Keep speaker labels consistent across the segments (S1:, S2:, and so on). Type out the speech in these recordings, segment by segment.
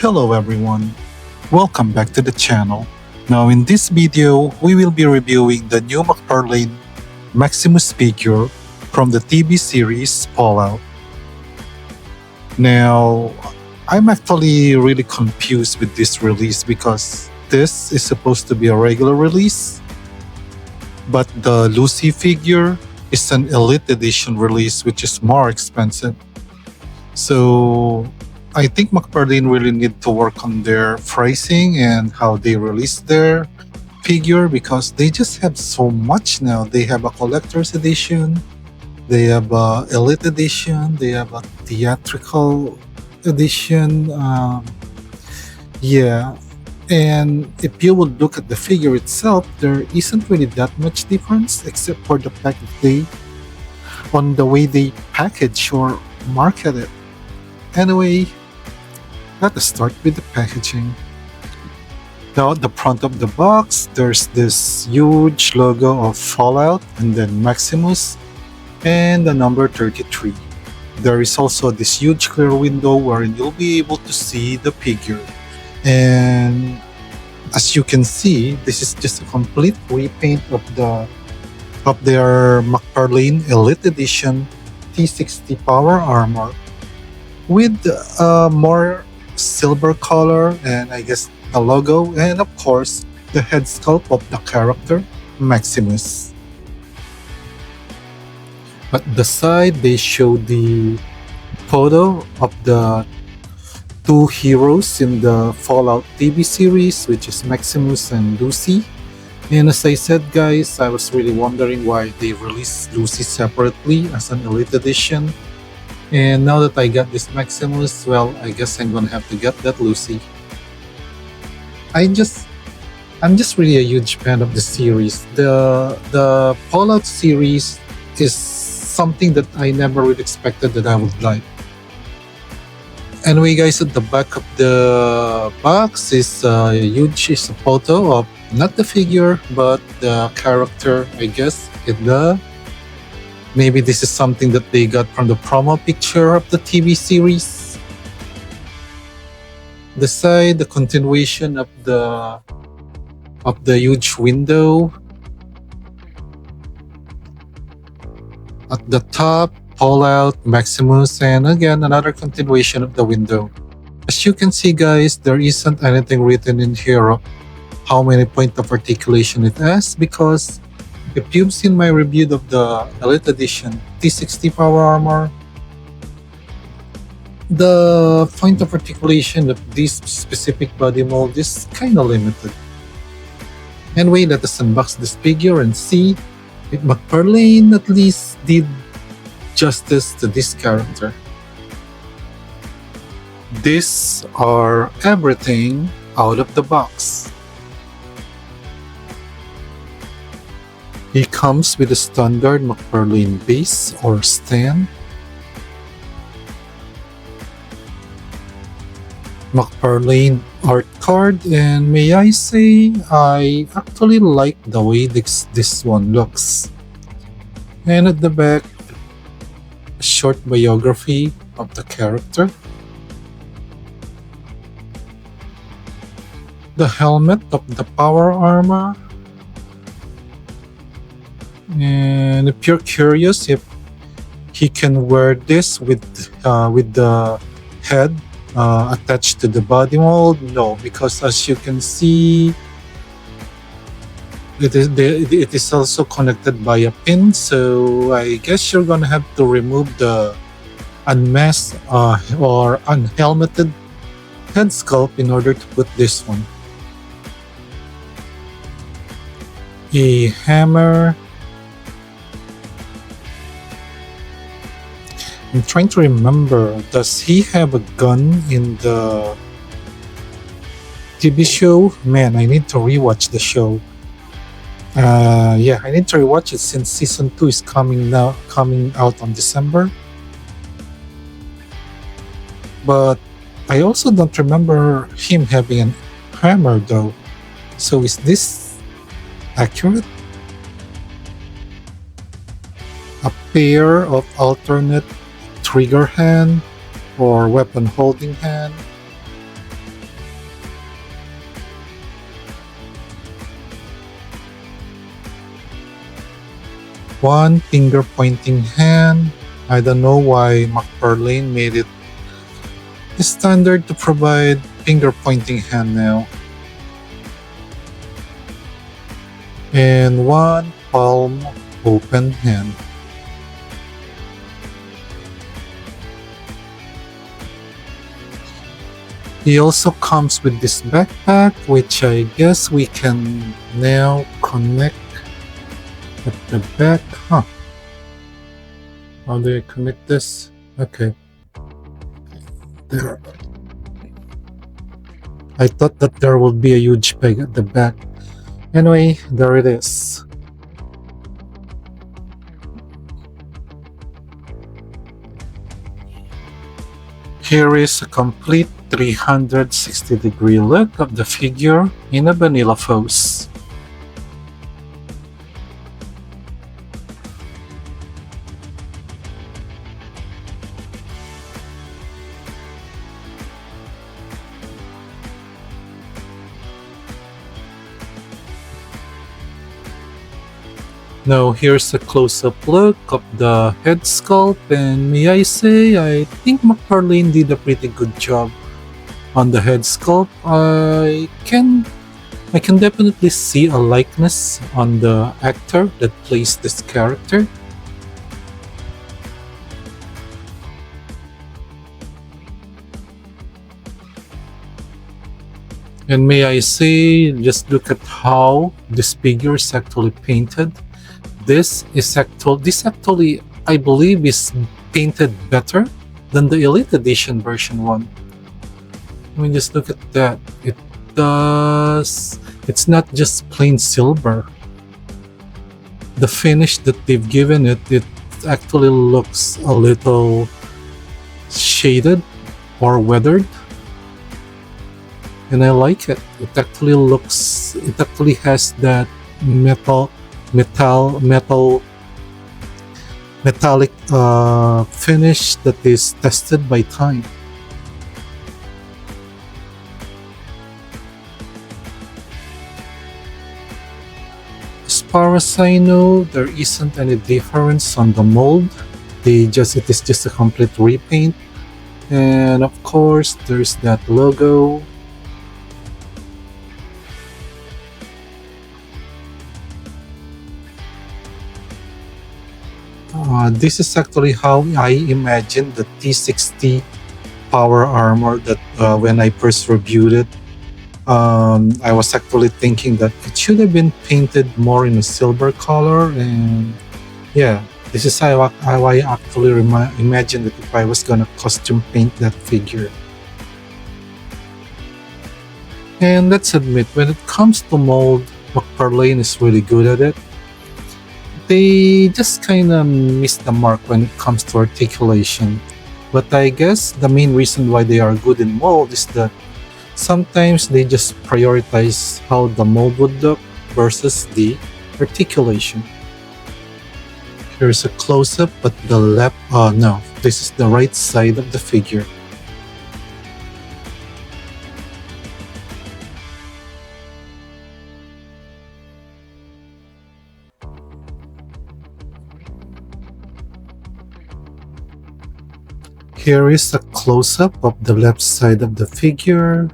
S1: Hello everyone, welcome back to the channel. Now in this video, we will be reviewing the new McFarlane Maximus figure from the TV series Fallout. Now, I'm actually really confused with this release because this is supposed to be a regular release, but the Lucy figure is an Elite Edition release which is more expensive. So I think McFarlane really need to work on their pricing and how they release their figure because they just have so much now. They have a collector's edition, they have a Elite edition, they have a theatrical edition. Yeah, and if you would look at the figure itself, there isn't really that much difference except for the fact that on the way they package or market it. Anyway, let us start with the packaging. Now at the front of the box, there's this huge logo of Fallout and then Maximus and the number 33. There is also this huge clear window wherein you'll be able to see the figure. And as you can see, this is just a complete repaint of their McFarlane Elite Edition T60 Power Armor with more silver color and I guess the logo and of course the head sculpt of the character Maximus. At the side they show the photo of the two heroes in the Fallout TV series, which is Maximus and Lucy. And as I said guys, I was really wondering why they released Lucy separately as an Elite Edition. And now that I got this Maximus, well, I guess I'm gonna have to get that Lucy. I'm just really a huge fan of the series. The Fallout series is something that I never really expected that I would like. Anyway guys, at the back of the box is a photo of not the figure but the character, I guess, in the maybe this is something that they got from the promo picture of the TV series. The side, the continuation of the huge window. At the top, Fallout, Maximus, and again another continuation of the window. As you can see guys, there isn't anything written in here of how many points of articulation it has because if you've seen my review of the Elite Edition T60 Power Armor, the point of articulation of this specific body mold is kinda limited. Anyway, let us unbox this figure and see if McFarlane at least did justice to this character. These are everything out of the box. He comes with a standard McFarlane base or stand, McFarlane art card, and may I say, I actually like the way this one looks. And at the back, a short biography of the character. The helmet of the power armor. And if you're curious if he can wear this with the head attached to the body mold, no, because as you can see, it is also connected by a pin. So I guess you're gonna have to remove the unmasked or unhelmeted head sculpt in order to put this one. A hammer. I'm trying to remember, does he have a gun in the TV show? Man, I need to rewatch the show. Yeah, I need to rewatch it since season 2 is coming out on December. But I also don't remember him having a hammer though. So is this accurate? A pair of alternate trigger hand or weapon holding hand. One finger pointing hand. I don't know why McFarlane made it standard to provide finger pointing hand now. And one palm open hand. He also comes with this backpack, which I guess we can now connect at the back. Huh. How do I connect this? Okay. There. I thought that there would be a huge peg at the back. Anyway, there it is. Here is a complete 360-degree look of the figure in a vanilla pose. Now here's a close-up look of the head sculpt, and may I say, I think McFarlane did a pretty good job on the head sculpt. I can definitely see a likeness on the actor that plays this character. And may I say, just look at how this figure is actually painted. This actually, I believe, is painted better than the Elite Edition version 1. I mean, just look at that. It's not just plain silver. The finish that they've given it actually looks a little shaded or weathered. And I like it. It actually has that metallic finish that is tested by time. As far as I know, there isn't any difference on the mold. It is just a complete repaint. And of course, there's that logo. This is actually how I imagined the T60 power armor that when I first reviewed it. I was actually thinking that it should have been painted more in a silver color, and yeah, this is how I actually imagined it if I was gonna custom paint that figure. And let's admit, when it comes to mold, McFarlane is really good at it. They just kinda missed the mark when it comes to articulation. But I guess the main reason why they are good in mold is that sometimes they just prioritize how the mold would look versus the articulation. Here's a close-up at the left, no, this is the right side of the figure. Here is a close-up of the left side of the figure.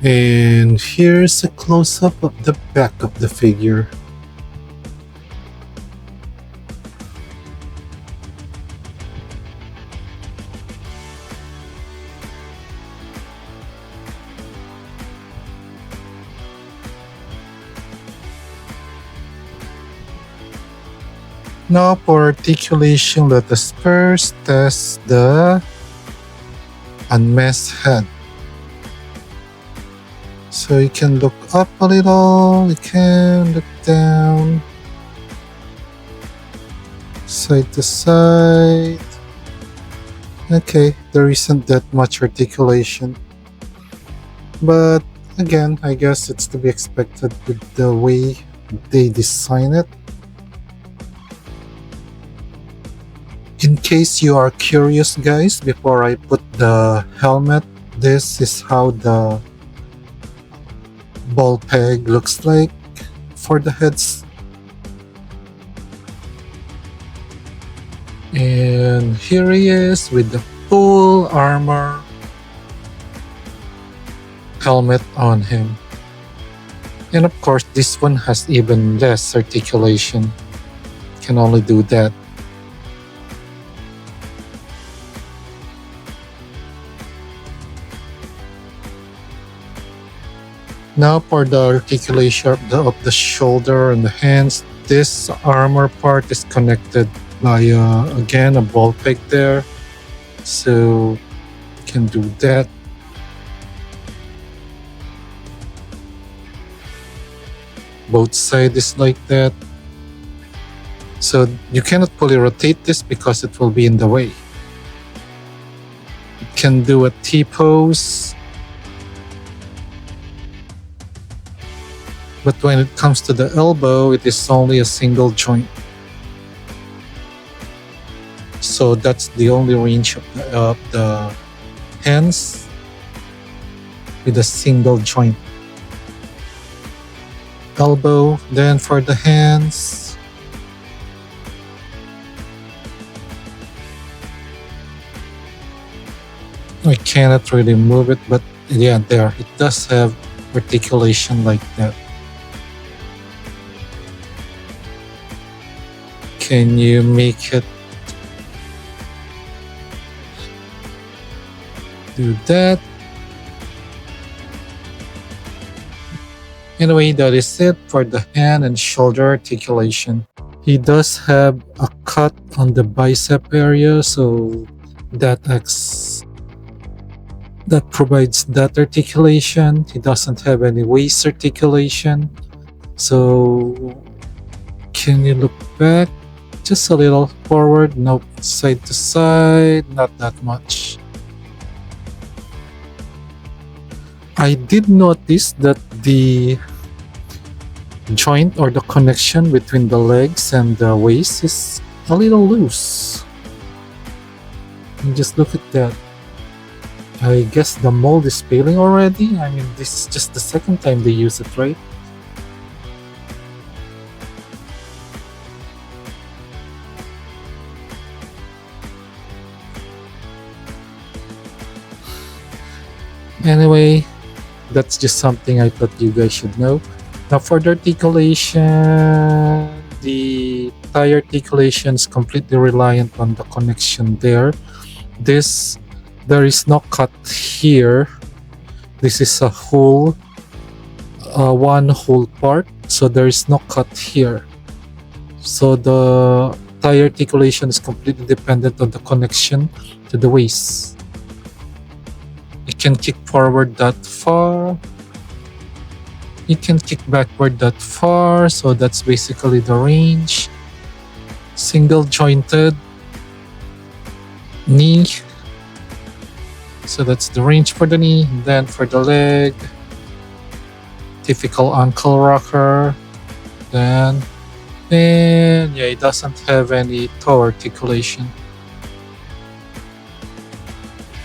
S1: And here's a close-up of the back of the figure. Now for articulation, let us first test the unmasked head. So you can look up a little, you can look down, side to side. Okay, there isn't that much articulation. But again, I guess it's to be expected with the way they design it. In case you are curious, guys, before I put the helmet This is how the ball peg looks like for the heads. And here he is with the full armor helmet on him. And of course, this one has even less articulation. Can only do that. Now for the articulation of the shoulder and the hands, this armor part is connected by again a ball peg there, so you can do that. Both sides is like that, so you cannot fully rotate this because it will be in the way. You can do a T-pose, but when it comes to the elbow, it is only a single joint. So that's the only range of the hands with a single joint. Elbow, then for the hands, I cannot really move it, but yeah, there, it does have articulation like that. Can you make it do that? Anyway, that is it for the hand and shoulder articulation. He does have a cut on the bicep area, so that provides that articulation. He doesn't have any waist articulation. So can you look back just a little forward? Nope, side to side, not that much. I did notice that the joint or the connection between the legs and the waist is a little loose. And just look at that. I guess the mold is failing already. I mean, this is just the second time they use it, right? Anyway, that's just something I thought you guys should know. Now for the articulation, the thigh articulation is completely reliant on the connection there. There is no cut here. This is a whole, one whole part, so there is no cut here. So the thigh articulation is completely dependent on the connection to the waist. You can kick forward that far. You can kick backward that far, so that's basically the range. Single jointed knee. So that's the range for the knee. And then for the leg, typical ankle rocker. And yeah, it doesn't have any toe articulation.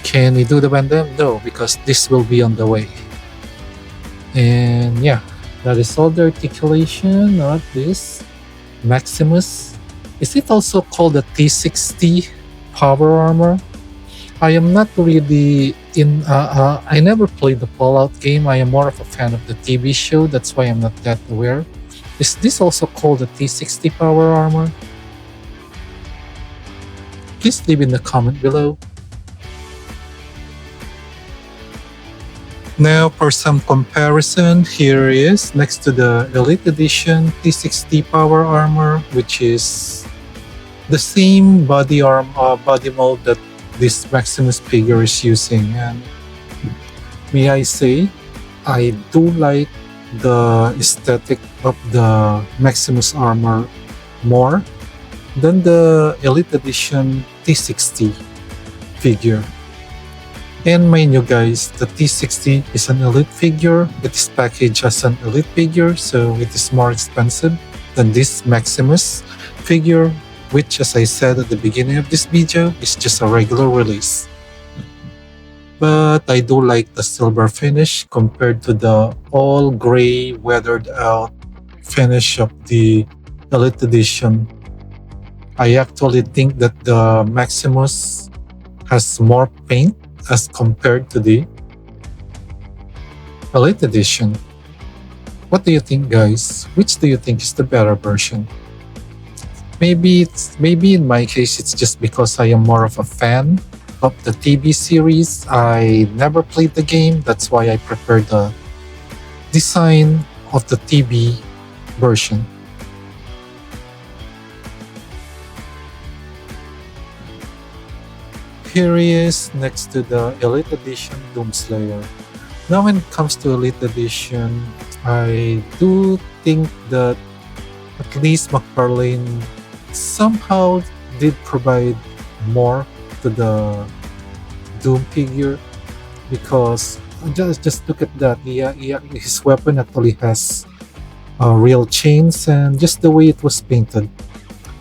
S1: Can we do the Bandem? No, because this will be on the way. And yeah, that is all the articulation of this Maximus. Is it also called the T60 power armor? I am not really I never played the Fallout game. I am more of a fan of the TV show. That's why I'm not that aware. Is this also called the T60 power armor? Please leave in the comment below. Now for some comparison, here is next to the Elite Edition T60 Power Armor, which is the same body mold that this Maximus figure is using. And may I say, I do like the aesthetic of the Maximus armor more than the Elite Edition T60 figure. And mind you guys, the T60 is an Elite figure. It is packaged as an Elite figure, so it is more expensive than this Maximus figure, which, as I said at the beginning of this video, is just a regular release. but I do like the silver finish compared to the all gray weathered out finish of the Elite Edition. I actually think that the Maximus has more paint as compared to the Elite Edition. What do you think, guys? Which do you think is the better version? Maybe in my case it's just because I am more of a fan of the TV series. I never played the game, that's why I prefer the design of the TV version. Here he is next to the Elite Edition Doomslayer. Now when it comes to Elite Edition, I do think that at least McFarlane somehow did provide more to the Doom figure, because just look at that. His weapon actually has real chains, and just the way it was painted,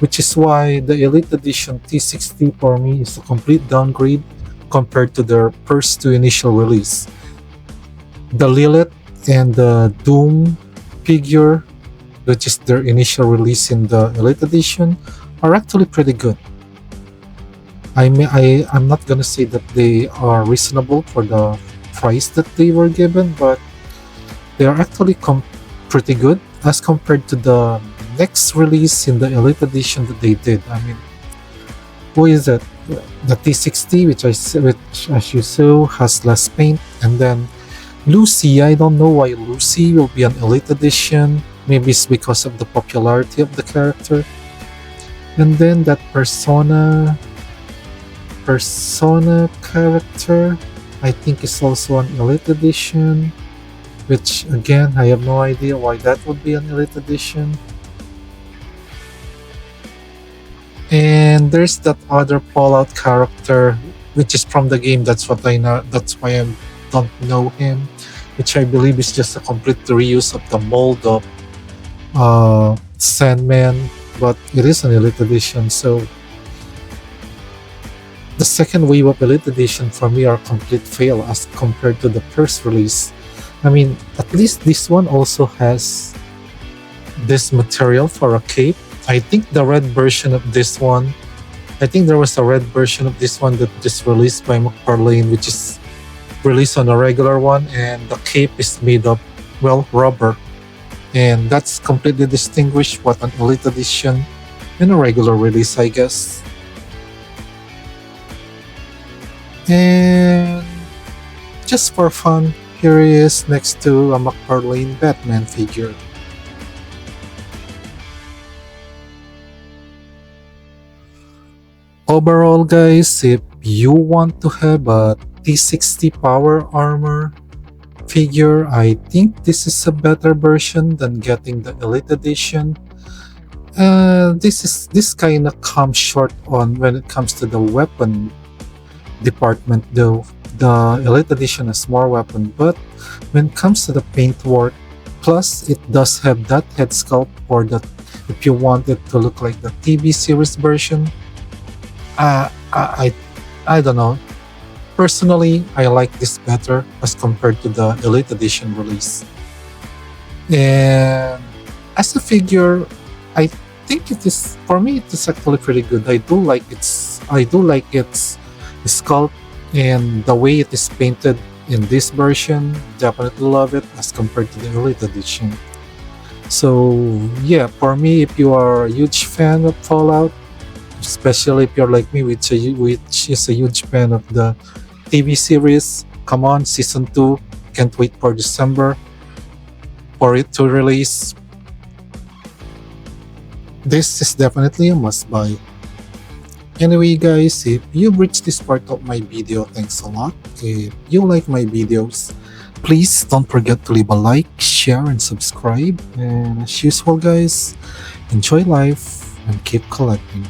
S1: which is why the Elite Edition T60 for me is a complete downgrade compared to their first two initial release. The Lilith and the Doom figure, which is their initial release in the Elite Edition, are actually pretty good. I'm not gonna say that they are reasonable for the price that they were given, but they are actually pretty good as compared to the next release in the Elite Edition that they did. I mean, who is it? The T60, which as you saw has less paint, and then Lucy. I don't know why Lucy will be an Elite Edition. Maybe it's because of the popularity of the character. And then that persona character, I think is also an Elite Edition, which again I have no idea why that would be an Elite Edition. And there's that other Fallout character, which is from the game. That's what I know. That's why I don't know him, which I believe is just a complete reuse of the mold of Sandman, but it is an Elite Edition. So the second wave of Elite Edition for me are complete fail as compared to the first release. I mean, at least this one also has this material for a cape. I think the red version of this one, I think there was a red version of this one that just released by McFarlane, which is released on a regular one, and the cape is made of, well, rubber. And that's completely distinguished what an Elite Edition and a regular release, I guess. And just for fun, here he is next to a McFarlane Batman figure. Overall, guys, if you want to have a T60 power armor figure, I think this is a better version than getting the Elite Edition. This kind of comes short on when it comes to the weapon department, though. The Elite Edition has more weapon, but when it comes to the paintwork, plus it does have that head sculpt for that if you want it to look like the TV series version. I don't know. Personally, I like this better as compared to the Elite Edition release. And as a figure, I think it is, for me it is actually pretty good. I do like its sculpt and the way it is painted in this version. Definitely love it as compared to the Elite Edition. So yeah, for me, if you are a huge fan of Fallout, especially if you're like me, which is a huge fan of the TV series, come on, season 2, can't wait for December for it to release. This is definitely a must buy. Anyway, guys, if you've reached this part of my video, thanks a lot. If you like my videos, please don't forget to leave a like, share, and subscribe. And as usual, guys, enjoy life and keep collecting.